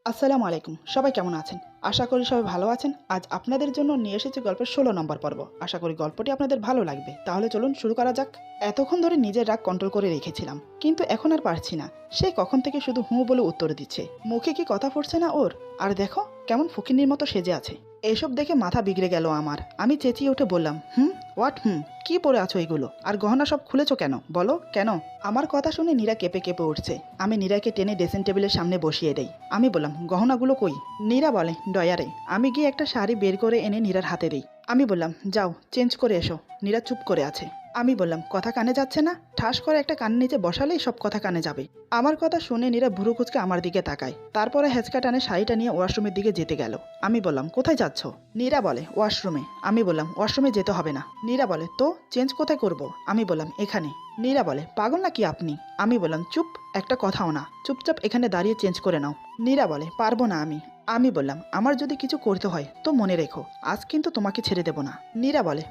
আসসালামু আলাইকুম। সবাই কেমন আছেন? আশা করি সবাই ভালো আছেন। আজ আপনাদের জন্য নিয়ে এসেছি গল্পের ১৬ নম্বর পর্ব। আশা করি গল্পটি আপনাদের ভালো লাগবে। তাহলে চলুন শুরু করা যাক। এতক্ষণ ধরে নিজের রাগ কন্ট্রোল করে রেখেছিলাম, কিন্তু এখন আর পারছি না। সে কখন থেকে শুধু হুঁ বলে উত্তর দিচ্ছে। মুখে কি কথা ফুটছে না ওর? আর দেখো কেমন ফকিন্নির মতো সেজে আছে। এসব দেখে মাথা বিগড়ে গেল আমার। আমি চেঁচিয়ে উঠে বললাম, হোয়াট কি পরে আছো এগুলো? আর গহনা সব খুলেছো কেন? বলো কেন? আমার কথা শুনে নীরা কেঁপে কেঁপে উঠছে। আমি নীরাকে টেনে ড্রেসিং টেবিলের সামনে বসিয়ে দেই। আমি বললাম, গহনাগুলো কই? নীরা বলে, ডয়ারে। আমি গিয়ে একটা শাড়ি বের করে এনে নীরার হাতে দিই। আমি বললাম, যাও চেঞ্জ করে এসো। নীরা চুপ করে আছে। আমি বললাম, কথা কানে যাচ্ছে না? ঠাস করে একটা কান নিচে বসালেই সব কথা কানে যাবে। আমার কথা শুনে নীরা ভুরু কুচকে আমার দিকে তাকায়। তারপরে হেঁচকা টানে শাড়িটা নিয়ে ওয়াশরুমের দিকে যেতে গেল। আমি বললাম, কোথায় যাচ্ছ? নীরা বলে, ওয়াশরুমে। আমি বললাম, ওয়াশরুমে যেতে হবে না। নীরা বলে, তো চেঞ্জ কোথায় করব? আমি বললাম, এখানে। নীরা বলে, পাগল নাকি আপনি? আমি বললাম, চুপ, একটা কথাও না, চুপচাপ এখানে দাঁড়িয়ে চেঞ্জ করে নাও। নীরা বলে, পারবো না আমি। আমি বললাম, আমার যদি কিছু করতে হয় তো মনে রেখো, আজ কিন্তু তোমাকে ছেড়ে দেব না। নীরা বলে,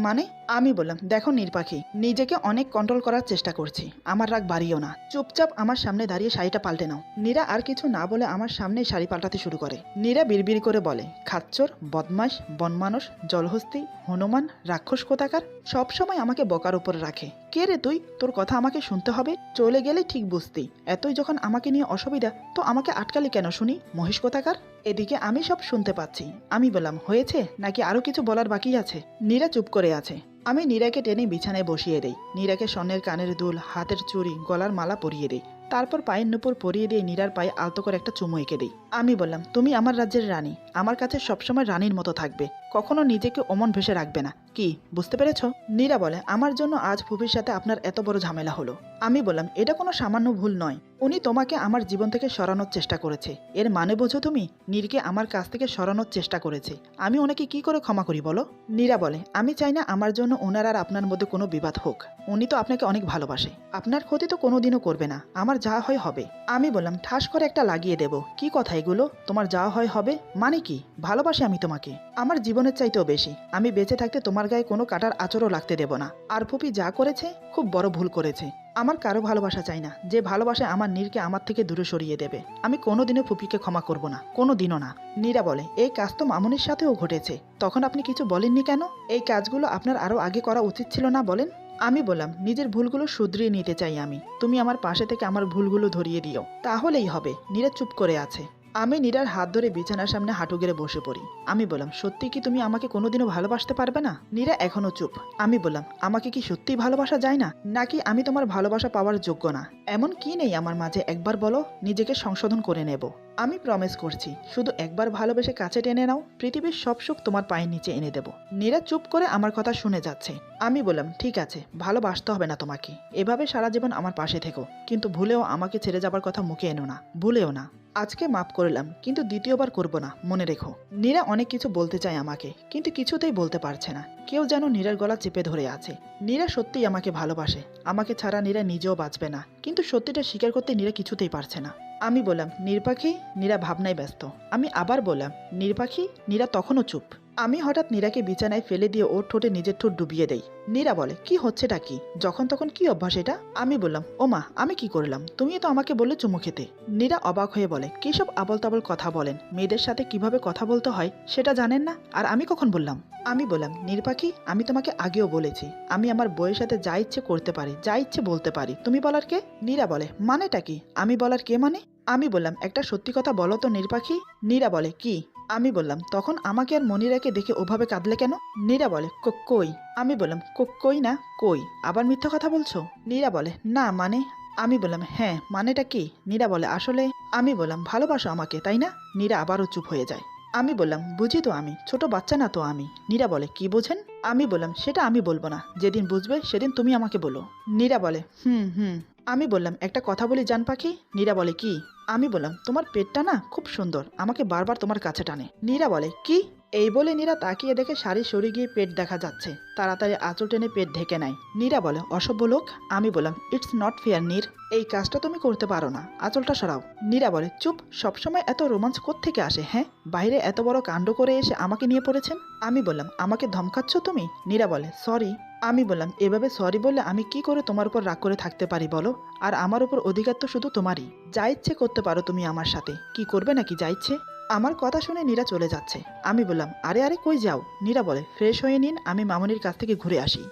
মানে? আমি বললাম, দেখো নীরপাখি, নিজেকে অনেক কন্ট্রোল করার চেষ্টা করছি, আমার রাগ বাড়িও না। চুপচাপ আমার সামনে দাঁড়িয়ে শাড়িটা পাল্টে নাও। নীরা আর কিছু না বলে আমার সামনেই শাড়ি পাল্টাতে শুরু করে। নীরা বিড়বিড় করে বলে, খাচ্চর, বদমাস, বনমানুষ, জলহস্তি, হনুমান, রাক্ষস কোথাকার, সবসময় আমাকে বকার উপর রাখে। কে রে তুই? তোর কথা আমাকে শুনতে হবে? চলে গেলে ঠিক বুঝতি। এতই যখন আমাকে নিয়ে অসুবিধা তো আমাকে আটকালি কেন শুনি, মহিষ কোথাকার? এদিকে আমি সব শুনতে পাচ্ছি। আমি বললাম, হয়েছে নাকি আরো কিছু বলার বাকি আছে? নীরা চুপ করে আছে। আমি নীরাকে টেনে বিছানায় বসিয়ে দেই। নীরাকে স্বর্ণের কানের দুল, হাতের চুড়ি, গলার মালা পরিয়ে দেই। তারপর পায়ের নুপুর পরিয়ে দিয়ে নীরার পায়ে আলতো করে একটা চুমু এঁকে দিই। আমি বললাম, তুমি আমার রাজ্যের রানী, আমার কাছে সবসময় রানীর মতো থাকবে, কখনো নিজেকে অমন ভেসে রাখবে না। কি বুঝতে পেরেছ? নীরা বলে, আমার জন্য আজ ফুফির সাথে আপনার এত বড় ঝামেলা হলো। আমি বললাম, এটা কোনো সামান্য ভুল নয়। উনি তোমাকে আমার জীবন থেকে সরানোর চেষ্টা করেছে। এর মানে বোঝো তুমি? নীরকে আমার কাছ থেকে সরানোর চেষ্টা করেছে। আমি ওনাকে কি করে ক্ষমা করি বলো? নীরা বলে, আমি চাই না আমার জন্য ওনার আর আপনার মধ্যে কোনো বিবাদ হোক। উনি তো আপনাকে অনেক ভালোবাসে, আপনার ক্ষতি তো কোনোদিনও করবে না। আমার যা হয় হবে। আমি বললাম, ঠাস করে একটা লাগিয়ে দেব। কি কথা এগুলো? তোমার যা হয় হবে মানে কি? ভালোবাসি আমি তোমাকে, আমার জীবনের চাইতেও বেশি। আমি বেঁচে থাকতে তোমার গায়ে কোনো কাটার আঁচড়ও লাগতে দেব না। আর ফুপি যা করেছে খুব বড় ভুল করেছে। আমার কারো ভালোবাসা চাই না, যে ভালোবাসে আমার নীরকে আমার থেকে দূরে সরিয়ে দেবে। আমি কোনোদিনও ফুপিকে ক্ষমা করব না, কোনোদিনও না। নীরা বলে, এই কাজ তো মামুনির সাথেও ঘটেছে, তখন আপনি কিছু বলেননি কেন? এই কাজগুলো আপনার আরো আগে করা উচিত ছিল না বলেন? আমি বললাম, নিজের ভুলগুলো শুধরিয়ে নিতে চাই আমি। তুমি আমার পাশে থেকে আমার ভুলগুলো ধরিয়ে দিও, তাহলেই হবে। নীরা চুপ করে আছে। আমি নীরার হাত ধরে বিছানার সামনে হাঁটু গেড়ে বসে পড়ি। আমি বললাম, সত্যি কি তুমি আমাকে কোনোদিনও ভালোবাসতে পারবে না? নীরা এখনো চুপ। আমি বললাম, আমাকে কি সত্যিই ভালোবাসা যায় না, নাকি আমি তোমার ভালোবাসা পাওয়ার যোগ্য না? এমন কি নেই আমার মাঝে? একবার বলো, নিজেকে সংশোধন করে নেব। আমি প্রমিস করছি, শুধু একবার ভালোবেসে কাছে টেনে নাও, পৃথিবীর সব সুখ তোমার পায়ের নিচে এনে দেব। নীরা চুপ করে আমার কথা শুনে যাচ্ছে। আমি বললাম, ঠিক আছে, ভালোবাসতে হবে না তোমাকে, এভাবে সারা জীবন আমার পাশে থেকো, কিন্তু ভুলেও আমাকে ছেড়ে যাবার কথা মুখে এনো না, ভুলেও না। আজকে মাফ করলাম, কিন্তু দ্বিতীয়বার করব না, মনে রেখো। নীরা অনেক কিছু বলতে চায় আমাকে, কিন্তু কিছুতেই বলতে পারছে না। কেউ যেন নীরার গলা চেপে ধরে আছে। নীরা সত্যিই আমাকে ভালোবাসে, আমাকে ছাড়া নীরা নিজেও বাঁচবে না, কিন্তু সত্যিটা স্বীকার করতে নীরা কিছুতেই পারছে না। আমি বললাম, নীরপাখি। নীরা ভাবনায় ব্যস্ত। আমি আবার বললাম, নীরপাখি। নীরা তখনও চুপ। আমি হঠাৎ নীরাকে বিছানায় ফেলে দিয়ে ওর ঠোঁটে নিজের ঠোঁট ডুবিয়ে দেই। নীরা বলে, কি হচ্ছেটা কি? যখন তখন কি অভ্যাস এটা? আমি বললাম, ও মা, আমি কি করলাম? তুমি তো আমাকে বললে চুমু খেতে। নীরা অবাক হয়ে বলে, কি সব আবল তাবল কথা বলেন? মেয়েদের সাথে কিভাবে কথা বলতে হয় সেটা জানেন না? আর আমি কখন বললাম? আমি বললাম, নীরপাখি, আমি তোমাকে আগেও বলেছি, আমি আমার বইয়ের সাথে যা ইচ্ছে করতে পারি, যা ইচ্ছে বলতে পারি। তুমি বলার কে? নীরা বলে, মানেটা কি? আমি বলার কে মানে? আমি বললাম, একটা সত্যি কথা বলো তো নীরপাখি। নীরা বলে, কি? আমি বললাম, তখন আমাকে আর মনিরাকে দেখে ওভাবে কাঁদলে কেন? নীরা বলে, কই? আমি বললাম, কই না কই? আবার মিথ্যা কথা বলছো? নীরা বলে, না মানে। আমি বললাম, হ্যাঁ মানেটা কি? নীরা বলে, আসলে। আমি বললাম, ভালোবাসো আমাকে তাই না? নীরা আবারও চুপ হয়ে যায়। আমি বললাম, বুঝি তো আমি, ছোট বাচ্চা না তো আমি। নীরা বলে, কি বোঝেন? আমি বললাম, সেটা আমি বলবো না, যেদিন বুঝবে সেদিন তুমি আমাকে বলো। নীরা বলে, হুম। আমি বললাম, একটা কথা বলি জান পাখি। নীরা বলে, কি? আমি বললাম, তোমার পেটটা না খুব সুন্দর, আমাকে বারবার তোমার কাছে টানে। নীরা বলে, কি? এই বলে নীরা তাকিয়ে দেখে শাড়ি সরে গিয়ে পেট দেখা যাচ্ছে। তাড়াতাড়ি আঁচল টেনে পেট ঢেকে নেয়। নীরা বলে, অসভ্য লোক। আমি বললাম, ইটস নট ফেয়ার নীর, এই কাজটা তুমি করতে পারো না, আঁচলটা সরাও। নীরা বলে, চুপ, সবসময় এত রোমাঞ্চ কোত্থেকে আসে? হ্যাঁ, বাইরে এত বড় কাণ্ড করে এসে আমাকে নিয়ে পড়েছেন। আমি বললাম, আমাকে ধমকাচ্ছ তুমি? নীরা বলে, সরি। আমি বললাম, এভাবে সরি বললে আমি কি করে তোমার উপর রাগ করে থাকতে পারি বলো? আর আমার উপর অধিকার তো শুধু তোমারই। যা ইচ্ছে করতে পারো তুমি আমার সাথে, কি করবে নাকি যা ইচ্ছে? আমার কথা শুনে নীরা চলে যাচ্ছে। আমি বললাম, আরে আরে কই যাও? নীরা বলে, ফ্রেশ হয়ে নিন, আমি মামনির কাছ থেকে ঘুরে আসি।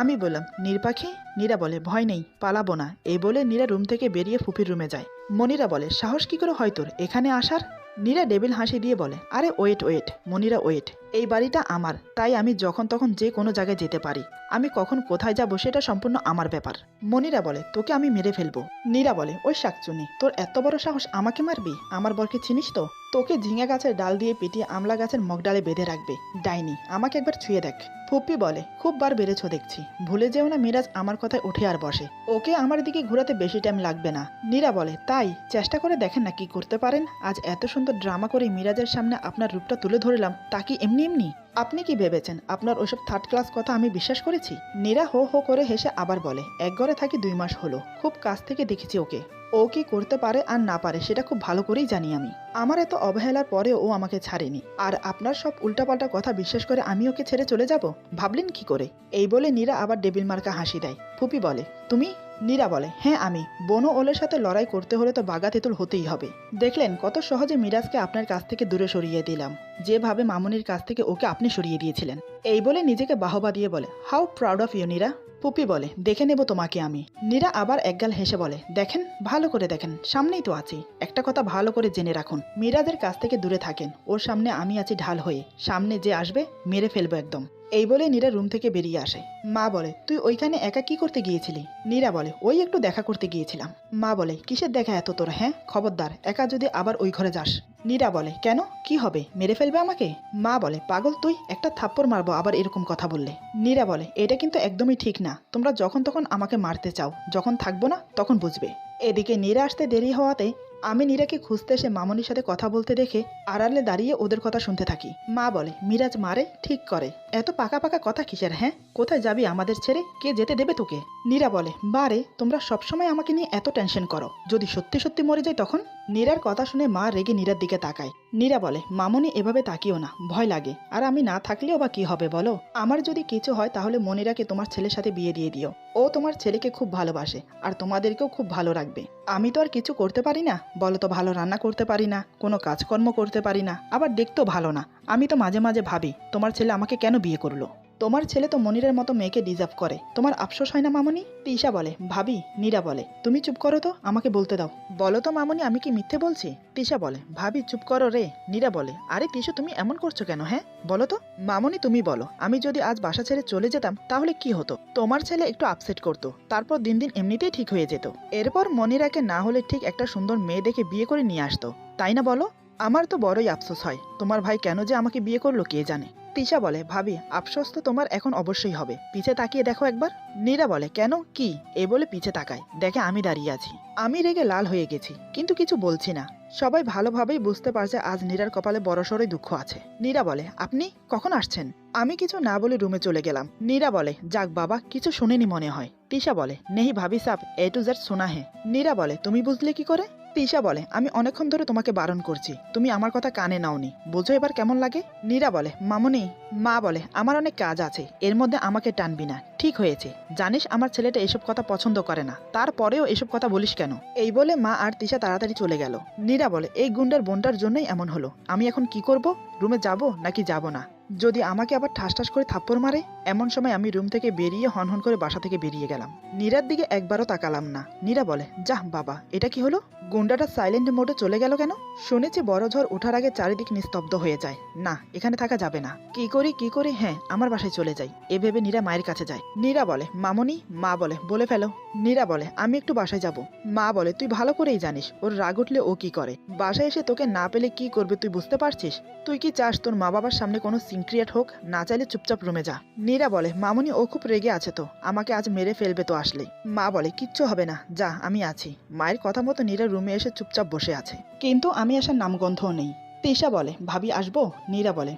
আমি বললাম, নীরপাখি? নীরা বলে, ভয় নেই, পালাবো না। এই বলে নীরা রুম থেকে বেরিয়ে ফুপির রুমে যায়। মনিরা বলে, সাহস কি করে হয় তোর এখানে আসার? নীরা ডেবিল হাসি দিয়ে বলে, আরে ওয়েট ওয়েট মনিরা ওয়েট, এই বাড়িটা আমার, তাই আমি যখন তখন যে কোনো জায়গায় যেতে পারি। আমি কখন কোথায় যাব সেটা সম্পূর্ণ আমার ব্যাপার। মনিরা বলে, তোকে আমি মেরে ফেলবো। নীরা বলে, ওই শাকচুনি, তোর এত বড় সাহস আমাকে মারবি? আমার বরকে চিনিস তো? তোকে ঝিঙা গাছের ডাল দিয়ে পিটিয়ে আমলা গাছের মগডালে বেঁধে রাখবে। ডাইনি, আমাকে একবার ছুঁয়ে দেখ। ফুপ্পি বলে, খুব বার বেড়েছ দেখছি, ভুলে যেও না মিরাজ আমার কথায় উঠে আর বসে। ওকে আমার দিকে ঘোরাতে বেশি টাইম লাগবে না। নীরা বলে, তাই চেষ্টা করে দেখেন না কি করতে পারেন। আজ এত সুন্দর ড্রামা করে মিরাজের সামনে আপনার রূপটা তুলে ধরলাম, তা কি এমনি এমনি? আপনি কি ভেবেছেন আপনার ওসব থার্ড ক্লাস কথা আমি বিশ্বাস করেছি? নীরা হো হো করে হেসে আবার বলে, এক ঘরে থাকি 2 মাস হলো, খুব কাছ থেকে দেখেছি ওকে। ও কি করতে পারে আর না পারে সেটা খুব ভালো করেই জানি আমি। আমার এত অবহেলার পরেও ও আমাকে ছাড়েনি, আর আপনার সব উল্টাপাল্টা কথা বিশ্বাস করে আমি ওকে ছেড়ে চলে যাব ভাবলেন কি করে? এই বলে নীরা আবার ডেবিল মার্কা হাসি দেয়। ফুপি বলে, তুমি? নীরা বলে, হ্যাঁ আমি। বনো ওলের সাথে লড়াই করতে হলে তো বাঘা তেঁতুল হতেই হবে। দেখলেন কত সহজে মিরাজকে আপনার কাছ থেকে দূরে সরিয়ে দিলাম, যেভাবে মামুনির কাছ থেকে ওকে আপনি সরিয়ে দিয়েছিলেন। এই বলে নিজেকে বাহবা দিয়ে বলে, how proud of you Nira. Pupi বলে, দেখে নেব তোমাকে আমি। নীরা আবার একগাল হেসে বলে, দেখেন, ভালো করে দেখেন, সামনেই তো আছি। একটা কথা ভালো করে জেনে রাখুন, মিরাজের কাছ থেকে দূরে থাকেন। ওর সামনে আমি আছি ঢাল হয়ে, সামনে যে আসবে মেরে ফেলবো একদম। এই বলে নীরা রুম থেকে বেরিয়ে আসে। মা বলে, তুই ওইখানে একা কি করতে গিয়েছিলি? নীরা বলে, ওই একটু দেখা করতে গিয়েছিলাম। মা বলে, কিসের দেখা এত তোর? হ্যাঁ, খবরদার একা যদি আবার ওই ঘরে যাস। নীরা বলে, কেন, কি হবে? মেরে ফেলবে আমাকে? মা বলে, পাগল তুই, একটা থাপ্পড় মারবো আবার এরকম কথা বললে। নীরা বলে, এটা কিন্তু একদমই ঠিক না। তোমরা যখন তখন আমাকে মারতে চাও, যখন থাকবো না তখন বুঝবে। এদিকে নীরা আসতে দেরি হওয়াতে আমি নীরাকে খুঁজতে এসে মামনির সাথে কথা বলতে দেখে আড়ালে দাঁড়িয়ে ওদের কথা শুনতে থাকি। মা বলে, মিরাজ মারে, ঠিক করে, এত পাকা পাকা কথা কিসের? হ্যাঁ, কোথায় যাবি আমাদের ছেড়ে? কে যেতে দেবে তোকে? নীরা বলে, বারে, তোমরা সবসময় আমাকে নিয়ে এত টেনশন করো, যদি সত্যি সত্যি মরে যাই তখন? নীরার কথা শুনে মা রেগে নীরার দিকে তাকায়। নীরা বলে, মামনি এভাবে তাকিও না, ভয় লাগে। আর আমি না থাকলেও বা কি হবে বলো? আমার যদি কিছু হয় তাহলে মনিরাকে তোমার ছেলের সাথে বিয়ে দিয়ে দিও। ও তোমার ছেলেকে খুব ভালোবাসে আর তোমাদেরকেও খুব ভালো রাখবে। আমি তো আর কিছু করতে পারি না বলো তো, ভালো রান্না করতে পারি না, কোনো কাজকর্ম করতে পারি না, আবার দেখতেও ভালো না। আমি তো মাঝে মাঝে ভাবি তোমার ছেলে আমাকে কেন বিয়ে করলো। তোমার ছেলে তো মনিরের মতো মেয়েকে ডিজার্ভ করে, তোমার আফসোস হয় না মামনি? তিশা বলে, ভাবি। নীরা বলে, তুমি চুপ করো তো, আমাকে বলতে দাও। বলো তো মামনি, আমি কি মিথ্যে বলছি? তিশা বলে, ভাবি চুপ করো রে। নীরা বলে, আরে তিশা তুমি এমন করছো কেন? হ্যাঁ বলো তো। মামনি তুমি বলো, আমি যদি আজ বাসা ছেড়ে চলে যেতাম তাহলে কি হতো? তোমার ছেলে একটু আপসেট করতো, তারপর দিন দিন এমনিতেই ঠিক হয়ে যেত। এরপর মনিরাকে না হলে ঠিক একটা সুন্দর মেয়ে দেখে বিয়ে করে নিয়ে আসতো, তাই না বলো? আমার তো বড়ই আফসোস হয়, তোমার ভাই কেন যে আমাকে বিয়ে করলো কে জানে। তিশা বলে, ভাবি আফসোস তো তোমার এখন অবশ্যই হবে, পিছে তাকিয়ে দেখো একবার। নীরা বলে, কেন, কি? এ বলে পিছে তাকায়, দেখে আমি দাঁড়িয়ে আছি। আমি রেগে লাল হয়ে গেছি, কিন্তু কিছু বলছি না। সবাই ভালোভাবেই বুঝতে পারছে আজ নীরার কপালে বড়সড়ই দুঃখ আছে। নীরা বলে, আপনি কখন আসছেন? আমি কিছু না বলে রুমে চলে গেলাম। নীরা বলে, যাক বাবা, কিছু শুনেনি মনে হয়। তিশা বলে, নেহি ভাবি সাব, এ টু জেড শোনা হে। নীরা বলে, তুমি বুঝলে কি করে? তিশা বলে, আমি অনেকক্ষণ ধরে তোমাকে বারণ করছি, তুমি আমার কথা কানে নাওনি, বোঝো এবার কেমন লাগে? নীরা বলে, মামনি। মা বলে, আমার অনেক কাজ আছে, এর মধ্যে আমাকে টানবি না। ঠিক হয়েছে, জানিস আমার ছেলেটা এসব কথা পছন্দ করে না, তারপরেও এসব কথা বলিস কেন? এই বলে মা আর তিশা তাড়াতাড়ি চলে গেল। নীরা বলে, এই গুন্ডার বোনটার জন্যই এমন হলো। আমি এখন কি করব? রুমে যাব নাকি যাব না? যদি আমাকে আবার ঠাস ঠাস করে থাপ্পড় মারে? এমন সময় আমি রুম থেকে বেরিয়ে হনহন করে বাসা থেকে বেরিয়ে গেলাম। নীরার দিকে একবারও তাকালাম না। নীরা বলে, যাহ বাবা, এটা কি হলো? গুন্ডাটা সাইলেন্ট মোডে চলে গেল কেন? শুনেছি বড় ঝড় ওঠার আগে চারিদিক নিস্তব্ধ হয়ে যায়। না, এখানে থাকা যাবে না। কি করি, হ্যাঁ আমার বাসায় চলে যাই, এ ভেবে নীরা মায়ের কাছে যায়। নীরা বলে, মামনি। মা বলে, বলে ফেলো। নীরা বলে, আমি একটু বাসায় যাব। মা বলে, তুই ভালো করেই জানিস ওর রাগ উঠলে ও কি করে। বাসায় এসে তোকে না পেলে কি করবে তুই বুঝতে পারছিস? তুই কি চাস তোর মা বাবার সামনে কোনো সিন ক্রিয়েট হোক? না চাইলে চুপচাপ রুমে যা। নীরা বলে, মামনি ও খুব রেগে আছে তো, আমাকে আজ মেরে ফেলবে তো আসলে। মা বলে, কিচ্ছু হবে না, যা আমি আছি। মায়ের কথা মতো নীরা রুমে এসে চুপচাপ বসে আছে, কিন্তু আমি আসার নামগন্ধও নেই। তিশা বলে, ভাবি আসবো? নীরা বলে,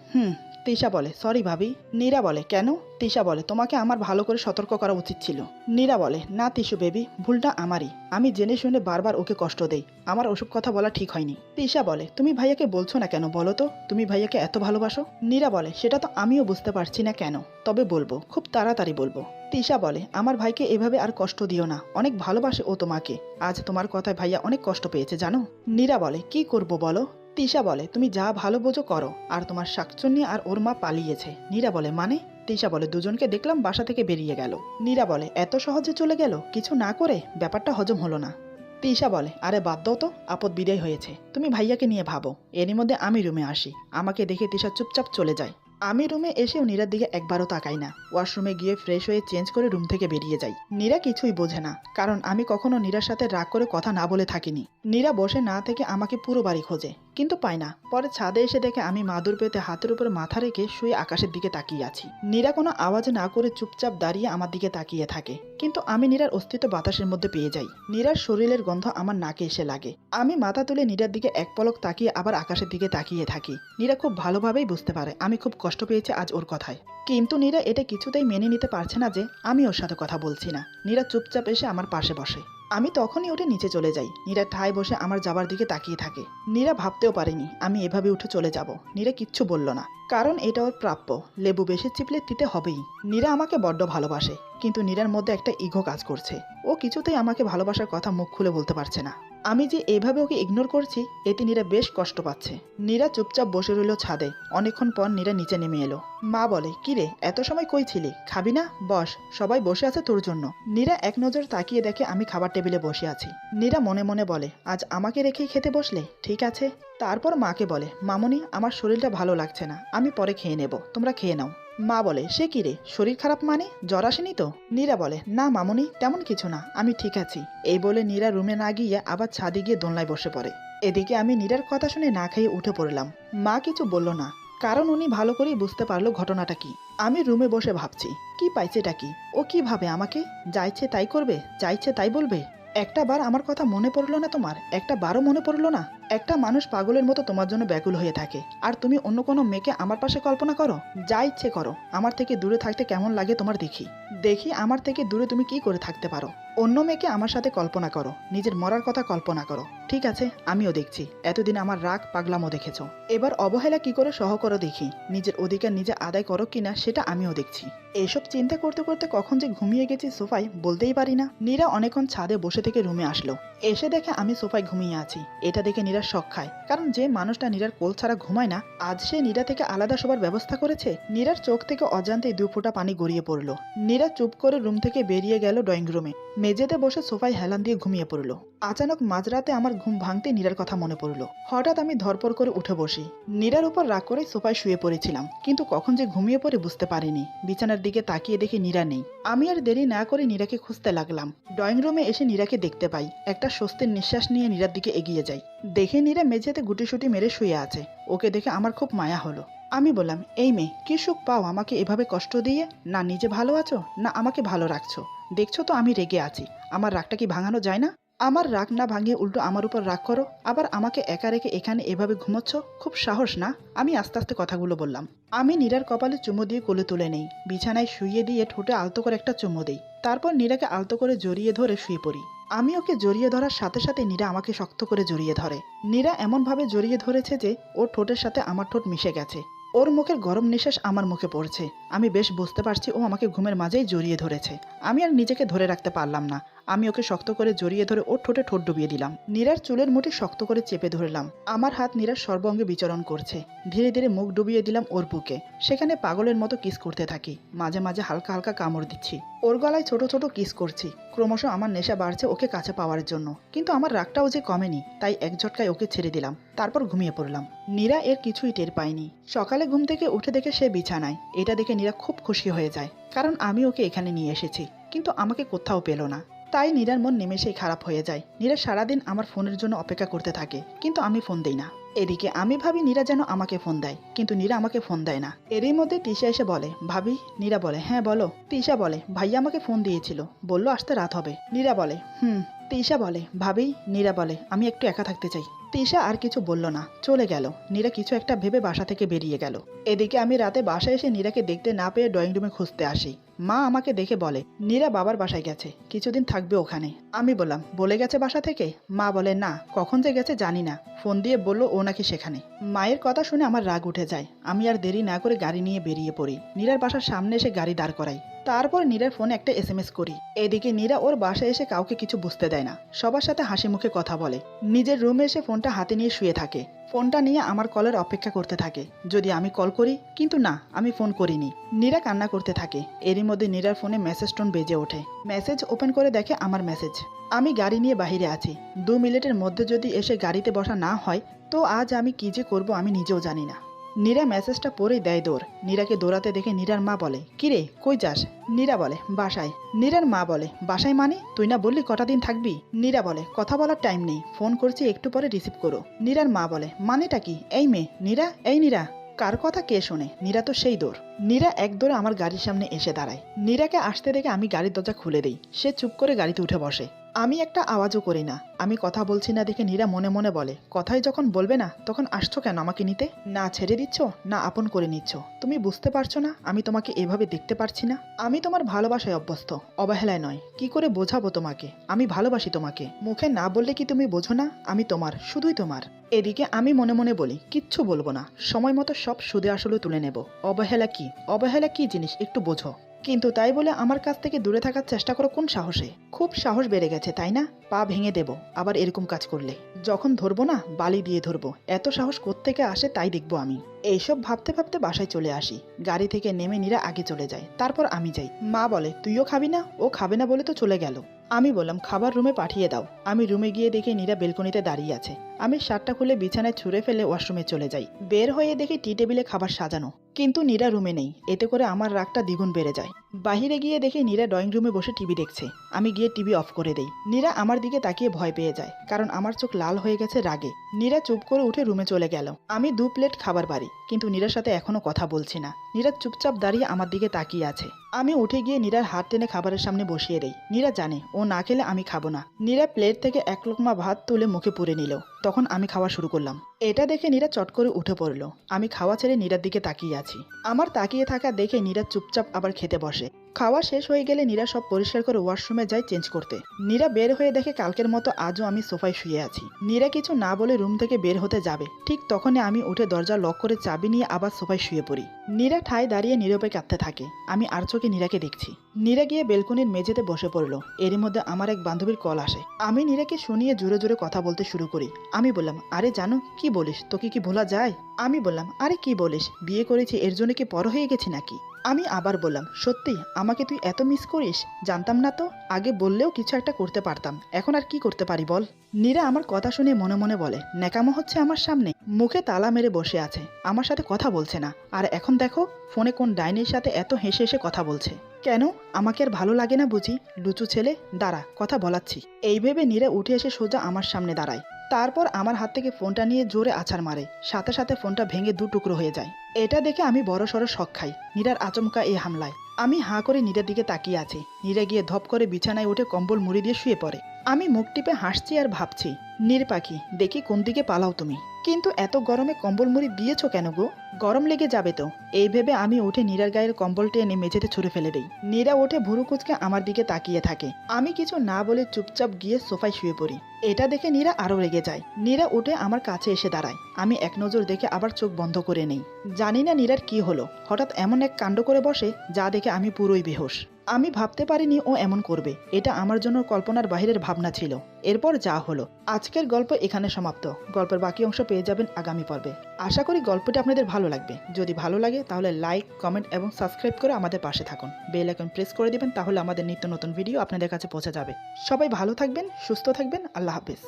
তিশা বলে সরি ভাবি। নীরা বলে কেন? তিশা বলে তোমাকে আমার ভালো করে সতর্ক করা উচিত ছিল। নীরা বলে না তিশু বেবি, ভুলটা আমারই, আমি জেনে শুনে বারবার ওকে কষ্ট দেই, আমার ওসব কথা বলা ঠিক হয়নি। তিশা বলে তুমি ভাইয়াকে বলছো না কেন বলো তো, তুমি ভাইয়াকে এত ভালোবাসো। নীরা বলে সেটা তো আমিও বুঝতে পারছি না কেন, তবে বলবো, খুব তাড়াতাড়ি বলবো। তিশা বলে আমার ভাইকে এভাবে আর কষ্ট দিও না, অনেক ভালোবাসে ও তোমাকে, আজ তোমার কথায় ভাইয়া অনেক কষ্ট পেয়েছে জানো। নীরা বলে কি করব বলো। তিশা বলে তুমি যা ভালো বোঝো করো, আর তোমার শাকচুন্নি আর ওর মা পালিয়েছে। নীরা বলে মানে? তিশা বলে দুজনকে দেখলাম বাসা থেকে বেরিয়ে গেল। নীরা বলে এত সহজে চলে গেল কিছু না করে? ব্যাপারটা হজম হলো না। তিশা বলে আরে বাদ দাও তো, আপদ বিদায় হয়েছে, তুমি ভাইয়াকে নিয়ে ভাবো। এরই মধ্যে আমি রুমে আসি, আমাকে দেখে তিশা চুপচাপ চলে যায়। আমি রুমে এসেও নীরার দিকে একবারও তাকাই না, ওয়াশরুমে গিয়ে ফ্রেশ হয়ে চেঞ্জ করে রুম থেকে বেরিয়ে যাই। নীরা কিছুই বোঝে না, কারণ আমি কখনো নীরার সাথে রাগ করে কথা না বলে থাকিনি। নীরা বসে না থেকে আমাকে পুরো বাড়ি খোঁজে, কিন্তু পায় না। পরে ছাদে এসে দেখে আমি মাদুর পেতে হাতের উপর মাথা রেখে শুয়ে আকাশের দিকে তাকিয়ে আছি। নীরা কোনো আওয়াজ না করে চুপচাপ দাঁড়িয়ে আমার দিকে তাকিয়ে থাকে, কিন্তু আমি নীরার অস্তিত্ব বাতাসের মধ্যে পেয়ে যাই। নীরার শরীরের গন্ধ আমার নাকে এসে লাগে। আমি মাথা তুলে নীরার দিকে এক পলক তাকিয়ে আবার আকাশের দিকে তাকিয়ে থাকি। নীরা খুব ভালোভাবেই বুঝতে পারে আমি খুব কষ্ট পেয়েছি আজ ওর কথায়, কিন্তু নীরা এটা কিছুতেই মেনে নিতে পারছে না যে আমি ওর সাথে কথা বলছি না। নীরা চুপচাপ এসে আমার পাশে বসে। আমি তখনই উঠে নিচে চলে যাই। নীরা ঠায় বসে আমার যাবার দিকে তাকিয়ে থাকে। নীরা ভাবতেও পারেনি আমি এভাবে উঠে চলে যাব। নীরা কিচ্ছু বলল না, কারণ এটা ওর প্রাপ্য, লেবু বেশি চিপলে তিতে হবেই। নীরা আমাকে বড্ড ভালোবাসে, কিন্তু নীরার মধ্যে একটা ইগো কাজ করছে, ও কিছুতেই আমাকে ভালোবাসার কথা মুখ খুলে বলতে পারছে না। আমি যে এভাবে ওকে ইগনোর করছি এতে নীরা বেশ কষ্ট পাচ্ছে। নীরা চুপচাপ বসে রইল ছাদে। অনেকক্ষণ পর নীরা নিচে নেমে এলো। মা বলে কিরে এত সময় কই ছিলি, খাবি না? বস, সবাই বসে আছে তোর জন্য। নীরা এক নজর তাকিয়ে দেখে আমি খাবার টেবিলে বসে আছি। নীরা মনে মনে বলে আজ আমাকে রেখেই খেতে বসলে, ঠিক আছে। তারপর মাকে বলে মামুনি আমার শরীরটা ভালো লাগছে না, আমি পরে খেয়ে নেব, তোমরা খেয়ে নাও। মা বলে সে কি রে, শরীর খারাপ মানে, জ্বর আসেনি তো? নীরা বলে না মামুনি তেমন কিছু না, আমি ঠিক আছি। এই বলে নীরা রুমে না গিয়ে আবার ছাদে গিয়ে দোলনায় বসে পড়ে। এদিকে আমি নীরার কথা শুনে না খেয়ে উঠে পড়লাম। মা কিছু বলল না, কারণ উনি ভালো করেই বুঝতে পারলো ঘটনাটা কি। আমি রুমে বসে ভাবছি কি পাইছে এটা কি, ও কি ভাবে আমাকে, যা ইচ্ছে তাই করবে, যা ইচ্ছে তাই বলবে। একটা বার আমার কথা মনে পড়লো না তোমার, একটা বারও মনে পড়লো না? একটা মানুষ পাগলের মতো তোমার জন্য ব্যাকুল হয়ে থাকে, আর তুমি অন্য কোনো মেয়েকে আমার পাশে কল্পনা করো। যা ইচ্ছে করো, আমার থেকে দূরে থাকতে কেমন লাগে তোমার দেখি। দেখি আমার থেকে দূরে তুমি কি করে থাকতে পারো। অন্য মেয়েকে আমার সাথে কল্পনা করো, নিজের মরার কথা কল্পনা করো। ঠিক আছে আমিও দেখছি, এতদিন আমার রাগ পাগলামও দেখেছো, এবার অবহেলা কি করে সহ করো দেখি, নিজের অধিকার নিজে আদায় করো কিনা সেটা আমিও দেখছি। এসব চিন্তা করতে করতে কখন যে ঘুমিয়ে গেছি সোফায় বলতেই পারি না। নীরা অনেকক্ষণ ছাদে বসে থেকে রুমে আসলো। এসে দেখে আমি সোফায় ঘুমিয়ে আছি। এটা দেখে নীরা শক খায়, কারণ যে মানুষটা নীরার কোল ছাড়া ঘুমায় না আজ সে নীরা থেকে আলাদা শোবার ব্যবস্থা করেছে। নীরার চোখ থেকে অজান্তেই 2 ফোঁটা পানি গড়িয়ে পড়লো। নীরা চুপ করে রুম থেকে বেরিয়ে গেল ড্রয়িং রুমে। মেঝেতে বসে সোফায় হেলান দিয়ে ঘুমিয়ে পড়লো। আচানক মাঝরাতে আমার ঘুম ভাঙতে নীরার কথা মনে পড়লো। হঠাৎ আমি ধরপর করে উঠে বসি। নীরার উপর রাগ করে সোফায় শুয়ে পড়েছিলাম, কিন্তু কখন যে ঘুমিয়ে পড়ে বুঝতে পারিনি। বিছানার দিকে তাকিয়ে দেখি নীরা নেই। আমি আর দেরি না করে নীরাকে খুঁজতে লাগলাম। ড্রয়িং রুমে এসে নীরাকে দেখতে পাই। একটা স্বস্তির নিঃশ্বাস নিয়ে নীরার দিকে এগিয়ে যাই। দেখে নীরা মেঝেতে গুটিসুটি মেরে শুয়ে আছে। ওকে দেখে আমার খুব মায়া হলো। আমি বললাম এই মেয়ে কি সুখ পাও আমাকে এভাবে কষ্ট দিয়ে, না নিজে ভালো আছো না আমাকে ভালো রাখছো। দেখছো তো আমি রেগে আছি, আমার রাগটা কি ভাঙানো যায় না? আমার রাগ না ভাঙিয়ে উল্টো আমার উপর রাগ করো, আবার আমাকে একা রেখে এখানে এভাবে ঘুমোচ্ছ, খুব সাহস না? আমি আস্তে আস্তে কথাগুলো বললাম। আমি নীরার কপালে চুমো দিয়ে কোলে তুলে নেই, বিছানায় শুইয়ে দিয়ে ঠোঁটে আলতো করে একটা চুমো দেই। তারপর নীরাকে আলতো করে জড়িয়ে ধরে শুয়ে পড়ি। আমি ওকে জড়িয়ে ধরার সাথে সাথে নীরা আমাকে শক্ত করে জড়িয়ে ধরে। নীরা এমনভাবে জড়িয়ে ধরেছে যে ওর ঠোঁটের সাথে আমার ঠোঁট মিশে গেছে। ওর মুখের গরম নিঃশ্বাস আমার মুখে পড়ছে। আমি বেশ বুঝতে পারছি ও আমাকে ঘুমের মাঝেই জড়িয়ে ধরেছে। আমি আর নিজেকে ধরে রাখতে পারলাম না। আমি ওকে শক্ত করে জড়িয়ে ধরে ওর ঠোঁটে ঠোঁট ডুবিয়ে দিলাম। নীরার চুলের মুঠি শক্ত করে চেপে ধরলাম। আমার হাত নীরার সর্বাঙ্গে বিচরণ করছে। ধীরে ধীরে মুখ ডুবিয়ে দিলাম ওর বুকে। সেখানে পাগলের মতো কিস করতে থাকি। মাঝে মাঝে হালকা হালকা কামড় দিচ্ছি। ওর গলায় ছোট ছোট কিস করছি। ক্রমশ আমার নেশা বাড়ছে ওকে কাছে পাওয়ার জন্য, কিন্তু আমার রাগটাও যে কমেনি, তাই এক ঝটকায় ওকে ছেড়ে দিলাম। তারপর ঘুমিয়ে পড়লাম। নীরা এর কিছুই টের পায়নি। সকালে ঘুম থেকে উঠে দেখে সে বিছানায়। এটা দেখে নীরা খুব খুশি হয়ে যায়, কারণ আমি ওকে এখানে নিয়ে এসেছি, কিন্তু আমাকে কোথাও পেল না। তাই নীরার মন নিমেষেই খারাপ হয়ে যায়। নীরা সারাদিন আমার ফোনের জন্য অপেক্ষা করতে থাকে, কিন্তু আমি ফোন দেই না। এদিকে আমি ভাবি নীরা যেন আমাকে ফোন দেয়, কিন্তু নীরা আমাকে ফোন দেয় না। এরই মধ্যে তিশা এসে বলে ভাবি। নীরা বলে হ্যাঁ বলো। তিশা বলে ভাইয়া আমাকে ফোন দিয়েছিল, বললো আসতে রাত হবে। নীরা বলে তিশা বলে ভাবি। নীরা বলে আমি একটু একা থাকতে চাই। তিশা আর কিছু বলল না, চলে গেল। নীরা কিছু একটা ভেবে বাসা থেকে বেরিয়ে গেল। এদিকে আমি রাতে বাসায় এসে নীরাকে দেখতে না পেয়ে ড্রয়িং রুমে খুঁজতে আসি। মা আমাকে দেখে বলে নীরা বাবার বাসায় গেছে, কিছুদিন থাকবে ওখানে। আমি বললাম বলে গেছে বাসা থেকে? মা বলে না, কখন যে গেছে জানি না, ফোন দিয়ে বলল ও নাকি সেখানে। মায়ের কথা শুনে আমার রাগ উঠে যায়। আমি আর দেরি না করে গাড়ি নিয়ে বেরিয়ে পড়ি। নীরার বাসার সামনে এসে গাড়ি দাঁড় করাই। তারপর নীরার ফোনে একটা SMS করি। এদিকে নীরা ওর বাসায় এসে কাউকে কিছু বুঝতে দেয় না, সবার সাথে হাসি মুখে কথা বলে। নিজের রুমে এসে ফোনটা হাতে নিয়ে শুয়ে থাকে। ফোনটা নিয়ে আমার কলের অপেক্ষা করতে থাকে যদি আমি কল করি, কিন্তু না, আমি ফোন করিনি। নীরা কান্না করতে থাকে। এরই মধ্যে নীরার ফোনে মেসেজ টোন বেজে ওঠে। মেসেজ ওপেন করে দেখে আমার মেসেজ। আমি গাড়ি নিয়ে বাহিরে আছি। 2 মিনিটের মধ্যে যদি এসে গাড়িতে বসা না হয় তো আজ আমি কি যে করব আমি নিজেও জানি না। নীরা মেসেজটা পরেই দেয় দৌড়। নীরাকে দৌড়াতে দেখে নীরার মা বলে কিরে কই যাস? নীরা বলে বাসায়। নীরার মা বলে বাসায় মানে? তুই না বললি কটা দিন থাকবি? নীরা বলে কথা বলার টাইম নেই, ফোন করছি একটু পরে রিসিভ করো। নীরার মা বলে মানেটা কি? এই মেয়ে নীরা, এই নীরা। কার কথা কে শোনে? নীরা তো সেই দৌড়। নীরা এক দৌড়ে আমার গাড়ির সামনে এসে দাঁড়ায়। নীরাকে আসতে দেখে আমি গাড়ির দরজা খুলে দিই। সে চুপ করে গাড়িতে উঠে বসে। আমি একটা আওয়াজও করি না। আমি কথা বলছি না দেখে নীরা মনে মনে বলে কথাই যখন বলবে না তখন আসছো কেন আমাকে নিতে? না ছেড়ে দিচ্ছ না আপন করে নিচ্ছ। তুমি বুঝতে পারছো না আমি তোমাকে এভাবে দেখতে পারছি না? আমি তোমার ভালোবাসায় অভ্যস্ত, অবহেলায় নয়। কি করে বোঝাবো তোমাকে? আমি ভালোবাসি তোমাকে। মুখে না বললে কি তুমি বোঝো না আমি তোমার, শুধুই তোমার। এদিকে আমি মনে মনে বলি কিচ্ছু বলবো না, সময় মতো সব সুদে আসলে তুলে নেব। অবহেলা কি? অবহেলা কি জিনিস একটু বোঝো। কিন্তু তাই বলে আমার কাছ থেকে দূরে থাকার চেষ্টা করো কোন সাহসে? খুব সাহস বেড়ে গেছে তাই না? পা ভেঙে দেব আবার এরকম কাজ করলে। যখন ধরবো না বালি দিয়ে ধরবো। এত সাহস কোত্থেকে আসে তাই দেখবো আমি। এইসব ভাবতে ভাবতে বাসায় চলে আসি। গাড়ি থেকে নেমে নীরা আগে চলে যায়, তারপর আমি যাই। মা বলে তুইও খাবি না? ও খাবে না বলে তো চলে গেল। আমি বললাম খাবার রুমে পাঠিয়ে দাও। আমি রুমে গিয়ে দেখি নীরা বেলকনিতে দাঁড়িয়ে আছে। আমি শার্টটা খুলে বিছানায় ছুঁড়ে ফেলে ওয়াশরুমে চলে যাই। বের হয়ে দেখি টি টেবিলে খাবার সাজানো, কিন্তু নীরা রুমে নেই। এতে করে আমার রাগটা দ্বিগুণ বেড়ে যায়। বাহিরে গিয়ে দেখি নীরা ড্রয়িং রুমে বসে টিভি দেখছে। আমি গিয়ে টিভি অফ করে দেই। নীরা আমার দিকে তাকিয়ে ভয় পেয়ে যায়, কারণ আমার চোখ লাল হয়ে গেছে রাগে। নীরা চুপ করে উঠে রুমে চলে গেল। আমি 2 প্লেট খাবার বাড়ি, কিন্তু নীরার সাথে এখনো কথা বলছি না। নীরা চুপচাপ দাঁড়িয়ে আমার দিকে তাকিয়ে আছে। আমি উঠে গিয়ে নীরার হাত টেনে খাবারের সামনে বসিয়ে দেই। নীরা জানে ও না খেলে আমি খাবো না। নীরা প্লেট থেকে 1 লোকমা ভাত তুলে মুখে পুরে নিল। তখন আমি খাওয়া শুরু করলাম। এটা দেখে নীরা চট করে উঠে পড়লো। আমি খাওয়া ছেড়ে নীরার দিকে তাকিয়ে আছি। আমার তাকিয়ে থাকা দেখে নীরা চুপচাপ আবার খেতে বসে। খাওয়া শেষ হয়ে গেলে নীরা সব পরিষ্কার করে ওয়াশরুমে যায় চেঞ্জ করতে। নীরা বের হয়ে দেখে কালকের মতো আজও আমি সোফায় শুয়ে আছি। নীরা কিছু না বলে রুম থেকে বের হতে যাবে, ঠিক তখনই আমি উঠে দরজা লক করে চাবি নিয়ে আবার সোফায় শুয়ে পড়ি। নীরা ঠায় দাঁড়িয়ে নীরবে কাঁদতে থাকে। আমি আর চোখে নীরাকে দেখছি। নীরা গিয়ে বেলকনির মেঝেতে বসে পড়লো। এরই মধ্যে আমার এক বান্ধবীর কল আসে। আমি নীরাকে শুনিয়ে জোরে জোরে কথা বলতে শুরু করি। আমি বললাম আরে জানো কি বলিস, তোকে কি ভোলা যায়? আমি বললাম আরে কি বলিস, বিয়ে করেছি এর জন্য কি বড় হয়ে গেছি নাকি? আমি আবার বললাম সত্যি আমাকে তুই এত মিস করিস? জানতাম না তো। আগে বললেও কিছু একটা করতে পারতাম, এখন আর কি করতে পারি বল? নীরা আমার কথা শুনে মনে মনে বলে ন্যাকামো হচ্ছে আমার সামনে। মুখে তালা মেরে বসে আছে, আমার সাথে কথা বলছে না। আর এখন দেখো ফোনে কোন ডাইনির সাথে এত হেসে হেসে কথা বলছে। কেন? আমাকে আর ভালো লাগে না বুঝি? লুচু ছেলে, দাঁড়া কথা বলাচ্ছি। এই ভেবে নীরা উঠে এসে সোজা আমার সামনে দাঁড়ায়। তারপর আমার হাত থেকে ফোনটা নিয়ে জোরে আছাড় মারে। সাথে সাথে ফোনটা ভেঙে 2 টুকরো হয়ে যায়। এটা দেখে আমি বড় সড়ো শক খাই নীরার আচমকা এই হামলায়। আমি হাঁ করে নীরার দিকে তাকিয়ে আছি। নীরা গিয়ে ধপ করে বিছানায় উঠে কম্বল মুড়ি দিয়ে শুয়ে পড়ে। আমি মুখ টিপে হাসছি আর ভাবছি নীর পাখি দেখি কোন দিকে পালাও তুমি। কিন্তু এত গরমে কম্বল মুড়ি দিয়েছো কেন গো? গরম লেগে যাবে তো। এই ভেবে আমি উঠে নীরার গায়ের কম্বলটা এনে মেঝেতে ছুঁড়ে ফেলে দেই। নীরা উঠে ভুরু কুচকে আমার দিকে তাকিয়ে থাকে। আমি কিছু না বলে চুপচাপ গিয়ে সোফায় শুয়ে পড়ি। এটা দেখে নীরা আরো রেগে যায়। নীরা উঠে আমার কাছে এসে দাঁড়ায়। আমি এক নজর দেখে আবার চোখ বন্ধ করে নেই। জানি না নীরার কি হলো, হঠাৎ এমন এক কাণ্ড করে বসে যা দেখে আমি পুরোই বেহুশ। আমি ভাবতে পারিনি ও এমন করবে। এটা আমার জন্য কল্পনার বাইরের ভাবনা ছিল। এরপর যা হলো। আজকের গল্প এখানে সমাপ্ত। গল্পের বাকি অংশ পেয়ে যাবেন আগামী পর্বে। আশা করি গল্পটি আপনাদের ভালো লাগবে। যদি ভালো লাগে তাহলে লাইক, কমেন্ট এবং সাবস্ক্রাইব করে আমাদের পাশে থাকুন। বেল আইকন প্রেস করে দিবেন, তাহলে আমাদের নিত্য নতুন ভিডিও আপনাদের কাছে পৌঁছে যাবে। সবাই ভালো থাকবেন, সুস্থ থাকবেন। আল্লাহ হাফেজ।